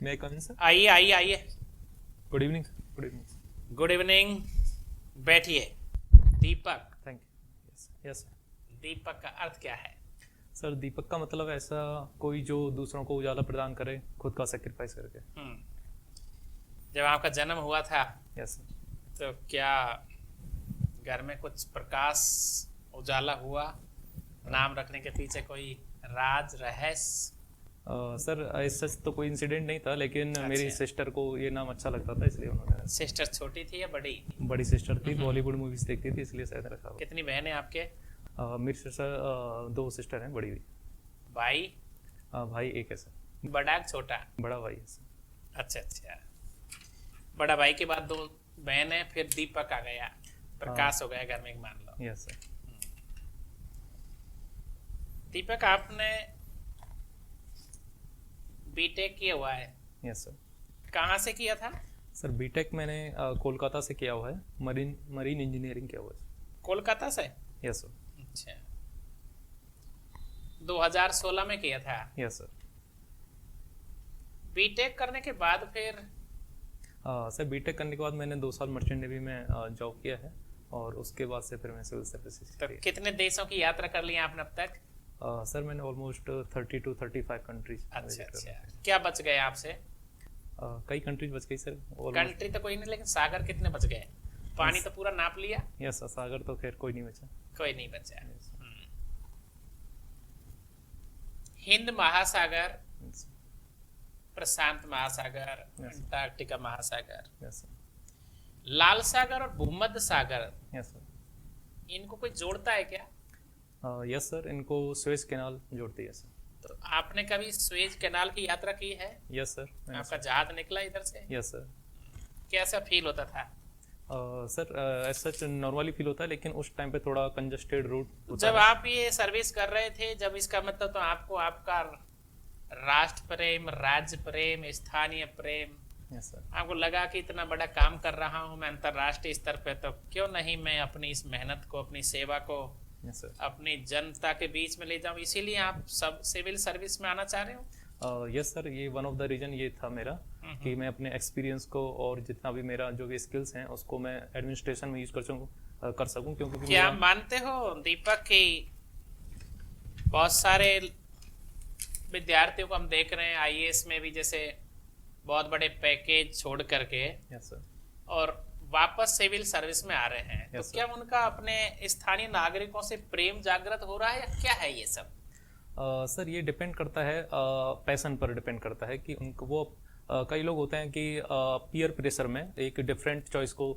May I come in, sir? आइए आइए आइए। Good evening, sir. Good evening, sir. Good evening. बैठिए। दीपक। Thank you. Yes, sir. दीपक का अर्थ क्या है? सर दीपक का मतलब ऐसा कोई जो दूसरों को उजाला प्रदान करे खुद का सेक्रीफाइस करके। जब आपका जन्म हुआ था यस सर। तो क्या घर में कुछ प्रकाश उजाला हुआ? नाम रखने के पीछे कोई राज रहस्य? सर ऐसा तो कोई इंसिडेंट नहीं था, लेकिन अच्छा। मेरी सिस्टर को ये नाम अच्छा लगता था इसलिए उन्होंने। सिस्टर छोटी थी या बड़ी? बड़ी सिस्टर थी, बॉलीवुड मूवीज देखती थी इसलिए शायद रखा हुआ। कितनी बहन है आपके? मेरी सिस्टर 2 सिस्टर हैं, बड़ी हुई। भाई? भाई एक है सर। बड़ा कि छोटा? बड़ा भाई है सर। अच्छा अच्छा। बड़ा भाई के बाद 2 बहन है, फिर दीपक आ गया, प्रकाश हो गया घर में, मान लो। Yes sir. दीपक आपने बीटेक किया हुआ है? Yes sir. कहाँ से किया था? सर बीटेक मैंने कोलकाता से किया हुआ है, मरीन इंजीनियरिंग किया हुआ है। कोलकाता से? Yes sir. अच्छा। 2016 में किया था? Yes sir. बीटेक करने के बाद फिर? सर बीटेक करने के बाद मैंने 2 साल मर्चेंट नेवी में जॉब किया है और उसके बाद से फिर मैं सिविल सर्विसेज। तो कितने देशों की यात्रा कर ली आपने अब तक? सर मैंने ऑलमोस्ट 30 to 35 कंट्रीज। अच्छा अच्छा। क्या बच गए आपसे? कई कंट्रीज बच गई सर। कंट्री तो कोई नहीं, लेकिन सागर कितने बच गए? पानी तो पूरा नाप लिया? यस सर, सागर तो खैर कोई नहीं बचा। कोई नहीं बचा। हिंद महासागर, प्रशांत महासागर, अंटार्कटिका महासागर, यस सर। लाल सागर और भूमध्य सागर, यस सर। इनको कोई जोड़ता है क्या? यस सर, इनको स्वेज कैनाल जोड़ती है सर। तो आपने कभी स्वेज कैनाल की यात्रा की है? Yes sir. आपका जहाज निकला इधर से? Yes sir. कैसा फील होता था? सर ऐसा सच नॉर्मली फील होता है, लेकिन उस टाइम पे थोड़ा कंजस्टेड रूट होता जब है। आप ये सर्विस कर रहे थे, जब इसका मतलब तो आपको आपका राष्ट्र प्रेम, राज्य प्रेम, स्थानीय प्रेम, यस सर। आपको लगा कि इतना बड़ा काम कर रहा हूं मैं अंतरराष्ट्रीय स्तर पे, तो क्यों नहीं मैं अपनी इस मेहनत को, अपनी सेवा को यस सर। अपनी जनता के बीच में ले जाऊं? इसीलिए आप सब सिविल सर्विस में आना चाह रहे हो? यस सर, ये वन ऑफ द रीजन ये था मेरा कि मैं अपने एक्सपीरियंस को और जितना भी मेरा जो भी स्किल्स हैं उसको मैं एडमिनिस्ट्रेशन में यूज कर सकूं, क्योंकि क्या मानते हो दीपक कि बहुत सारे विद्यार्थियों को हम देख रहे हैं आईएएस में भी, जैसे बहुत बड़े पैकेज छोड़ करके यस सर और वापस सिविल सर्विस में आ रहे हैं, तो Yes, क्या उनका अपने स्थानीय नागरिकों से प्रेम जागृत हो रहा है या क्या है ये सब? सर ये डिपेंड करता है, पैशन पर डिपेंड करता है कि उनको वो कई लोग होते हैं कि पीयर प्रेशर में एक डिफरेंट चॉइस को,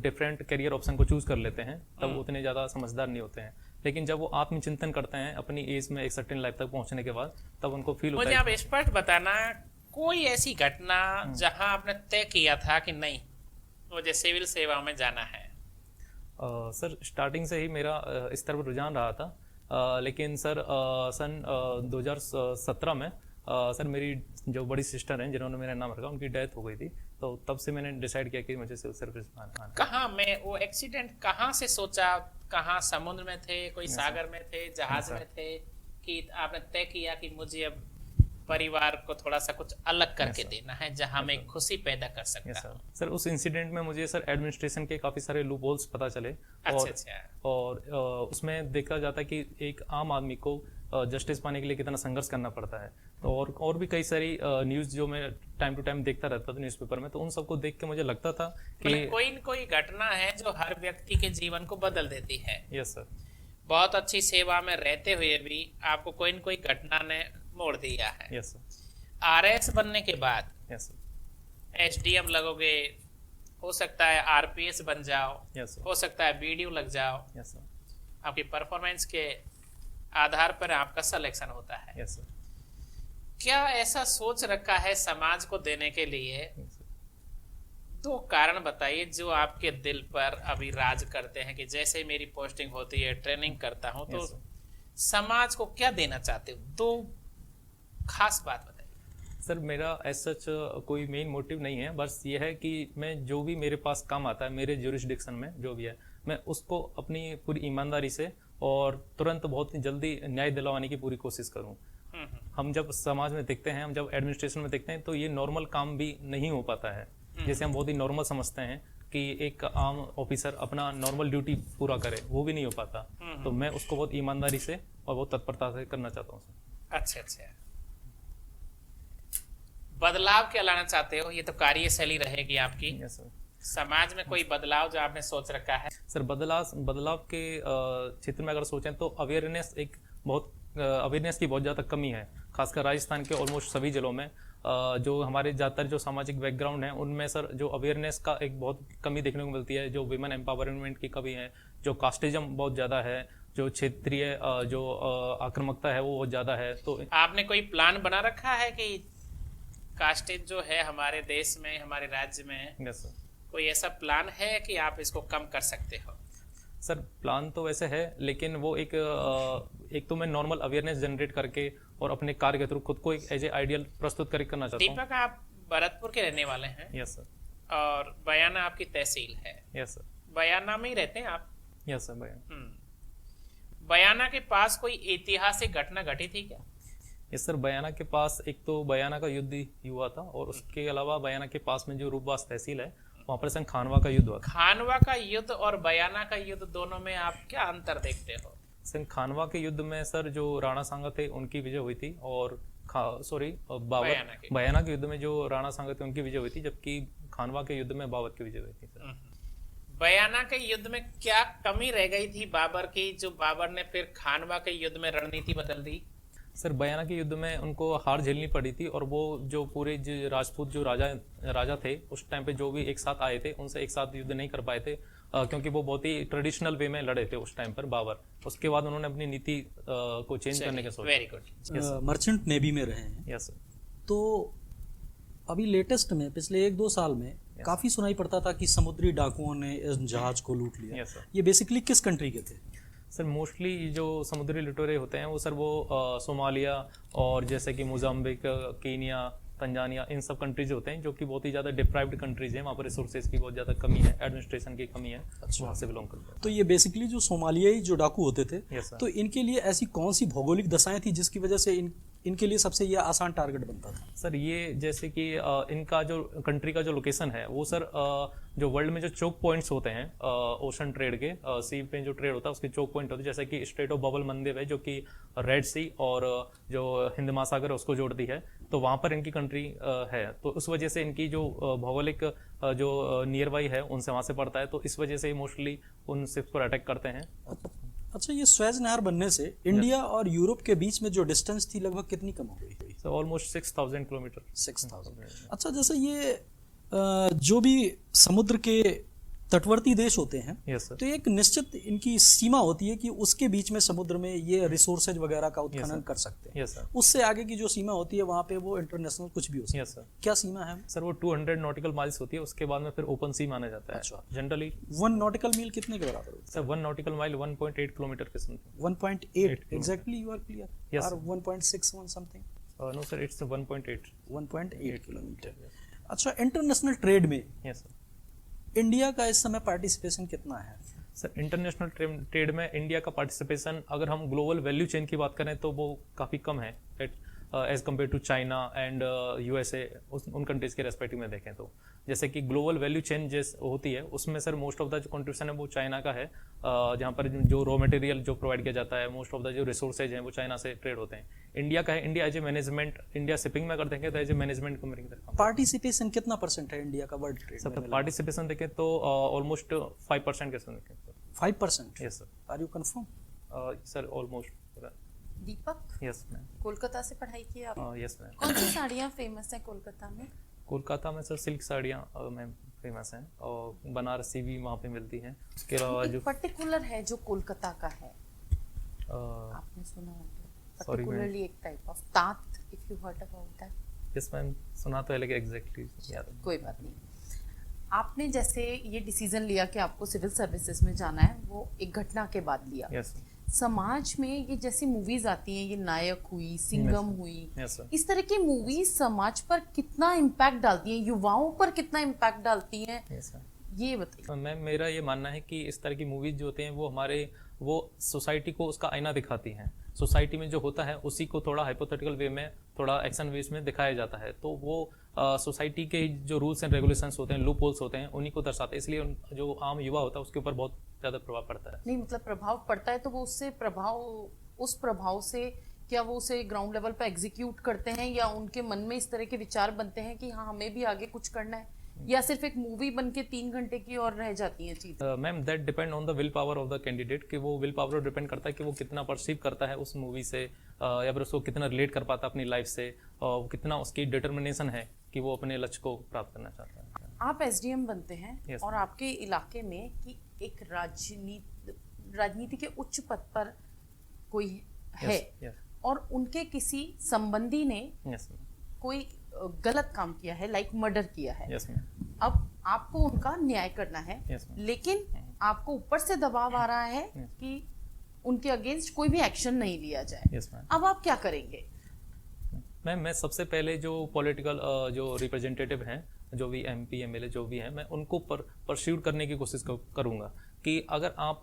डिफरेंट करियर ऑप्शन को चूज कर लेते हैं, तब उतने ज़्यादा समझदार नहीं होते हैं। लेकिन जब वो आत्मचिंतन करते हैं अपनी एज में एक सर्टेन लाइफ तक पहुंचने के बाद, तब उनको फील होता मुझे है। आप स्पष्ट बताना, कोई ऐसी घटना जहां आपने तय किया था कि नहीं मुझे सिविल सेवा में जाना है? सर स्टार्टिंग से ही मेरा इस तरफ रुझान रहा था, लेकिन सर सन 2017 में सर मेरी जो बड़ी सिस्टर हैं जिन्होंने मेरा नाम रखा, उनकी डेथ हो गई थी, तो तब से मैंने डिसाइड किया कि मुझे सिविल सर्विस में आना है। कहाँ में वो एक्सीडेंट, कहाँ से सोचा? कहाँ, समुद्र में थे, कोई सागर में थे, जहाज में थे, कि आपने तय किया कि मुझे अब परिवार को थोड़ा सा कुछ अलग करके देना है जहां मैं खुशी पैदा कर सकता हूं? सर उस इंसिडेंट में मुझे सर एडमिनिस्ट्रेशन के काफ़ी सारे लूप होल्स पता चले। और उसमें देखा जाता है कि एक आम आदमी को जस्टिस पाने के लिए कितना संघर्ष करना पड़ता है। तो और भी कई सारी न्यूज़ जो मैं टाइम टू टाइम देखता रहता था न्यूज़पेपर में, तो उन सबको देख के मुझे लगता था कि कोई न कोई घटना है जो हर व्यक्ति के जीवन को बदल देती है। Yes sir. बहुत अच्छी सेवा में रहते हुए भी आपको कोई न कोई घटना ने मोड़ दिया है। Yes sir. आरएस बनने के बाद यस सर। एसडीएम लगोगे, हो सकता है आरपीएस बन जाओ, यस सर। हो सकता है बीडीओ लग जाओ। Yes sir. आपकी परफॉर्मेंस के आधार पर आपका सिलेक्शन होता है। Yes sir. क्या ऐसा सोच रखा है समाज को देने के लिए? 2 कारण बताइए जो आपके दिल पर अभी राज करते हैं कि जैसे मेरी पोस्टिंग होती है, ट्रेनिंग करता हूं, तो समाज को क्या देना चाहते हो? 2 खास बात बताइए। सर मेरा एज सच कोई मेन मोटिव नहीं है, बस ये है कि मैं जो भी मेरे पास काम आता है, मेरे ज्यूरिसडिक्शन में जो भी है, मैं उसको अपनी पूरी ईमानदारी से और तुरंत बहुत जल्दी न्याय दिलवाने की पूरी कोशिश करूं। हम जब समाज में देखते हैं, हम जब एडमिनिस्ट्रेशन में देखते हैं, तो ये नॉर्मल काम भी नहीं हो पाता है। जैसे हम बहुत ही नॉर्मल समझते हैं कि एक आम ऑफिसर अपना नॉर्मल ड्यूटी पूरा करे, वो भी नहीं हो पाता। तो मैं उसको बहुत ईमानदारी से और बहुत तत्परता से करना चाहता हूँ। अच्छा अच्छा, बदलाव क्या लाना चाहते हो? ये तो कार्यशैली रहेगी आपकी। Yes sir. समाज में कोई बदलाव जो आपने सोच रखा है? सर बदलाव के क्षेत्र में अगर सोचें तो अवेयरनेस की बहुत ज़्यादा कमी है, खासकर राजस्थान के ऑलमोस्ट सभी जिलों में। जो हमारे ज़्यादातर जो सामाजिक बैकग्राउंड है उनमें सर जो अवेयरनेस का एक बहुत कमी देखने को मिलती है। जो विमेन एम्पावरमेंट की कमी है, जो कास्टिज्म बहुत ज़्यादा है, जो क्षेत्रीय जो आक्रामकता है वो बहुत ज़्यादा है। तो आपने कोई प्लान बना रखा है कि कास्टेज जो है हमारे देश में, हमारे राज्य में, यस सर, कोई ऐसा प्लान है कि आप इसको कम कर सकते हो? सर प्लान तो वैसे है, लेकिन वो एक तो मैं नॉर्मल अवेयरनेस जनरेट करके और अपने कार्य के थ्रू खुद को एक एज ए आइडियल प्रस्तुत करना चाहता हूँ। दीपक, आप भरतपुर के रहने वाले हैं? Yes sir. और बयाना आपकी तहसील है? Yes sir. बयाना में ही रहते हैं आप? Yes sir. बयाना। बयाना के पास कोई ऐतिहासिक घटना घटी थी क्या? यस सर, बयाना के पास एक तो बयाना का युद्ध ही हुआ था, और उसके अलावा बयाना के पास में जो रूपबास तहसील है वहाँ पर सन खानवा का युद्ध हुआ था। खानवा का युद्ध और बयाना का युद्ध, दोनों में आप क्या अंतर देखते हो? सन खानवा के युद्ध में सर जो राणा सांगा थे उनकी विजय हुई थी, और बयाना के युद्ध में जो राणा सांगा थे उनकी विजय हुई थी, जबकि खानवा के युद्ध में बाबर की विजय हुई थी सर। बयाना के युद्ध में क्या कमी रह गई थी बाबर की, जो बाबर ने फिर खानवा के युद्ध में रणनीति बदल दी? सर बयाना के युद्ध में उनको हार झेलनी पड़ी थी, और वो जो पूरे राजपूत जो राजा थे उस टाइम पे जो भी एक साथ आए थे उनसे एक साथ युद्ध नहीं कर पाए थे, क्योंकि वो बहुत ही ट्रेडिशनल वे में लड़े थे उस टाइम पर बाबर। उसके बाद उन्होंने अपनी नीति को चेंज करने का सोचा। Very good. मर्चेंट नेवी में रहे हैं? Yes sir. तो अभी लेटेस्ट में पिछले 1-2 साल में काफी सुनाई पड़ता था कि समुद्री डाकुओं ने इस जहाज को लूट लिया। Yes sir. ये बेसिकली किस कंट्री के थे? सर मोस्टली जो समुद्री लुटेरे होते हैं वो सर वो सोमालिया और जैसे कि मोजाम्बिक, कीनिया, तंजानिया, इन सब कंट्रीज होते हैं जो कि बहुत ही ज़्यादा डिप्राइव्ड कंट्रीज हैं, वहाँ पर रिसोर्सेज की बहुत ज़्यादा कमी है, एडमिनिस्ट्रेशन की कमी है। अच्छा। वहाँ से बिलोंग करते हैं। तो ये बेसिकली जो सोमालियाई जो डाकू होते थे, Yes, sir. तो इनके लिए ऐसी कौन सी भौगोलिक दशाएं थी जिसकी वजह से इनके लिए सबसे ये आसान टारगेट बनता था? सर ये जैसे कि इनका जो कंट्री का जो लोकेशन है वो सर जो वर्ल्ड में जो चोक पॉइंट्स होते हैं ओशन ट्रेड के, सी पे जो ट्रेड होता है उसके चोक पॉइंट होते हैं, जैसे कि स्ट्रेट ऑफ बबल मंदिर है जो कि रेड सी और जो हिंद महासागर है उसको जोड़ती है, तो वहाँ पर इनकी कंट्री है। तो उस वजह से इनकी जो भौगोलिक जो नियर बाई है उनसे वहाँ से पड़ता है, तो इस वजह से मोस्टली उन शिप्स पर अटैक करते हैं। अच्छा, ये स्वेज नहर बनने से इंडिया और यूरोप के बीच में जो डिस्टेंस थी लगभग कितनी कम हो गई? So almost 6000 kilometre. 6000। अच्छा, जैसे ये जो भी समुद्र के तटवर्ती देश होते हैं, यस सर। तो एक निश्चित इनकी सीमा होती है कि उसके बीच में समुद्र में ये रिसोर्सेज वगैरह का उत्खनन कर सकते हैं। Yes sir. उससे आगे की जो सीमा होती है वहाँ पे वो इंटरनेशनल कुछ भी हो सकता है। Yes sir. क्या सीमा है सर वो 200 नॉटिकल माइल्स होती है, उसके बाद में फिर ओपन सी माना जाता है। अच्छा। जनरली 1 नॉटिकल मील कितने के बराबर होता सर 1 नॉटिकल माइल 1.8 किलोमीटर के समथिंग। है? 1.8 exactly, you are clear? Yes, और sir. 1.61 something? No sir, it's 1.8। 1.8 kilometre. अच्छा, इंटरनेशनल ट्रेड में यस सर। इंडिया का इस समय पार्टिसिपेशन कितना है? सर इंटरनेशनल ट्रेड में इंडिया का पार्टिसिपेशन अगर हम ग्लोबल वैल्यू चेन की बात करें तो वो काफ़ी कम है as compared to China and USA, उन कंट्रीज़ के रेस्पेक्टिव में देखें तो। जैसे कि ग्लोबल वैल्यू चेन जैसे होती है उसमें सर मोस्ट ऑफ द जो कंट्रीब्यूशन है वो चाइना का है, जहाँ पर जो रॉ मटेरियल जो प्रोवाइड किया जाता है, मोस्ट ऑफ द जो रिसोर्सेज हैं वो चाइना से ट्रेड होते हैं। इंडिया का है, India as a management, India shipping में अगर देखें तो एज ए मैनेजमेंट कंपनी की तरफ। पार्टिसिपेशन कितना % है इंडिया का वर्ल्ड ट्रेड सर में? पार्टिसिपेशन देखें तो ऑलमोस्ट 5% के साथ देखें sir. 5%? Yes sir. Are you confirm? Sir almost. Deepak, yes ma'am. Kolkata से पढ़ाई की आप? Yes ma'am. कौन सी साड़ियाँ फेमस हैं कोलकाता में? कोलकाता में सर सिल्क साड़ियाँ मैम फेमस हैं, और बनारसी भी वहाँ पे मिलती हैं। उसके अलावा जो पर्टिकुलर है जो कोलकाता का है, uh, आपने सुना हो तो? Sorry, पर्टिकुलरली एक टाइप ऑफ तात, if you heard about that? Yes ma'am, सुना तो है लेकिन एग्जैक्टली याद नहीं। कोई बात नहीं। आपने जैसे ये डिसीजन लिया कि आपको सिविल सर्विसेज में जाना है, वो एक घटना के बाद लिया। यस समाज में ये जैसी मूवीज आती हैं, ये नायक हुई, सिंघम हुई, यस सर। इस तरह की मूवीज समाज पर कितना इम्पैक्ट डालती हैं, युवाओं पर कितना इम्पैक्ट डालती हैं, यस सर। ये बताइए। मैम मेरा ये मानना है कि इस तरह की मूवीज जो होते हैं वो हमारे वो सोसाइटी को उसका आईना दिखाती हैं। सोसाइटी में जो होता है उसी को थोड़ा हाइपोथेटिकल वे में, थोड़ा एक्शन वेज में दिखाया जाता है। तो वो सोसाइटी के जो रूल्स एंड रेगुलेशंस होते हैं, लूप होल्स होते हैं, उन्हीं को दर्शाते हैं। इसलिए जो आम युवा होता है उसके ऊपर बहुत ज़्यादा प्रभाव पड़ता है। नहीं मतलब प्रभाव पड़ता है तो वो उससे उस प्रभाव से क्या वो उसे ग्राउंड लेवल पर एग्जीक्यूट करते हैं, या उनके मन में इस तरह के विचार बनते हैं कि हाँ हमें भी आगे कुछ करना है, या सिर्फ एक मूवी बन के 3 घंटे की और रह जाती है चीज? Ma'am that depend on the will power of the candidate, कि वो विल पावर डिपेंड करता है कि वो कितना परसीव करता है उस मूवी से, या फिर उसको कितना रिलेट कर पाता है अपनी लाइफ से, और कितना उसकी डिटर्मिनेशन है कि वो अपने लक्ष्य को प्राप्त करना चाहता है। आप एसडीएम बनते हैं Yes, और आपके इलाके में कि एक राजनीति के उच्च पद पर कोई है yes, और उनके किसी संबंधी ने yes, कोई गलत काम किया है, लाइक मर्डर किया है, yes, ma'am, अब आपको उनका न्याय करना है, yes, ma'am, लेकिन आपको ऊपर से दबाव आ रहा है कि उनके अगेंस्ट कोई भी एक्शन नहीं लिया जाए, yes, ma'am। अब आप क्या करेंगे? मैं सबसे पहले जो पॉलिटिकल जो रिप्रेजेंटेटिव हैं, जो भी MP MLA जो भी हैं, मैं उनको परस्यू करने की कोशिश करूंगा कि अगर आप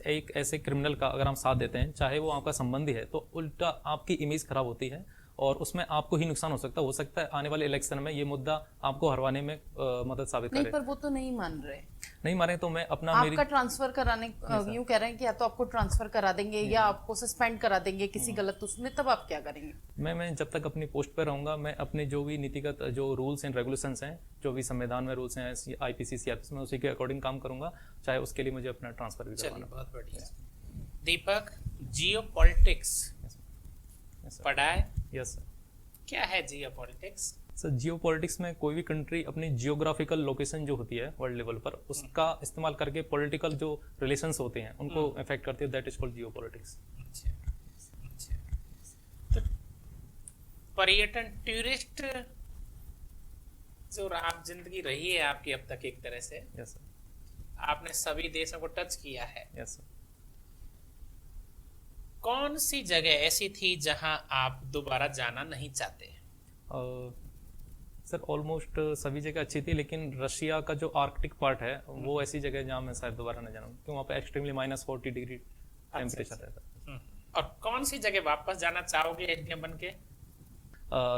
एक ऐसे क्रिमिनल का अगर हम साथ देते हैं, चाहे वो आपका संबंधी है, तो उल्टा आपकी इमेज खराब होती है और उसमें आपको ही नुकसान हो सकता है आने वाले इलेक्शन में ये मुद्दा आपको हरवाने में मदद साबित नहीं करे। पर वो तो नहीं मान रहे, नहीं माने तो मैं अपना आपका ट्रांसफर कराने यूं कह रहे हैं कि या तो आपको ट्रांसफर करा देंगे या आपको सस्पेंड करा देंगे किसी गलत उसमें, तब आप क्या करेंगे? मैं जब तक अपनी पोस्ट पर रहूंगा, मैं अपने जो भी नीतिगत जो रूल्स एंड रेगुलेशंस हैं, जो भी संविधान में रूल्स हैं, IPC CRPC में, उसी के अकॉर्डिंग काम करूंगा, चाहे उसके लिए मुझे अपना ट्रांसफर भी चलिए करवाना। बहुत बढ़िया। दीपक, जियो पॉलिटिक्स पढ़ा है? Yes sir. क्या है जियो पॉलिटिक्स? सर जियो पॉलिटिक्स में कोई भी कंट्री अपनी जियोग्राफिकल लोकेशन जो होती है वर्ल्ड लेवल पर, उसका इस्तेमाल करके पॉलिटिकल जो रिलेशंस होते हैं उनको इफेक्ट करती है, that is called Jio politics. अच्छा, अच्छा। तो पर्यटन टूरिस्ट जो आप जिंदगी रही है आपकी अब तक एक तरह से, यस सर, आपने सभी देशों को टच किया है, यस सर। कौन सी जगह ऐसी थी जहां आप दोबारा जाना नहीं चाहते? सर ऑलमोस्ट सभी जगह अच्छी थी, लेकिन रशिया का जो आर्कटिक पार्ट है वो ऐसी जगह है जहाँ मैं शायद दोबारा न जाऊँ, क्योंकि वहाँ पे एक्सट्रीमली -40 डिग्री टेम्परेचर रहता है। और कौन सी जगह वापस जाना चाहोगे एसडीएम बन के?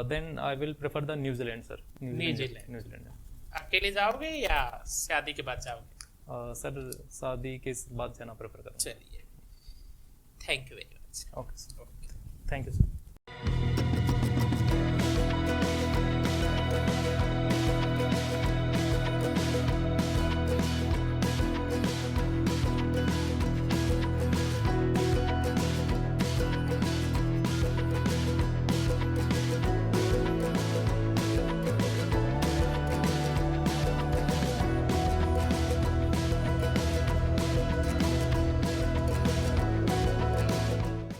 Then I will prefer the New Zealand sir. New Zealand अकेले जाओगे या शादी के बाद जाओगे? सर शादी के बाद जाना प्रेफर करूँगा। चलिए, thank you very much. Okay sir, thank you sir.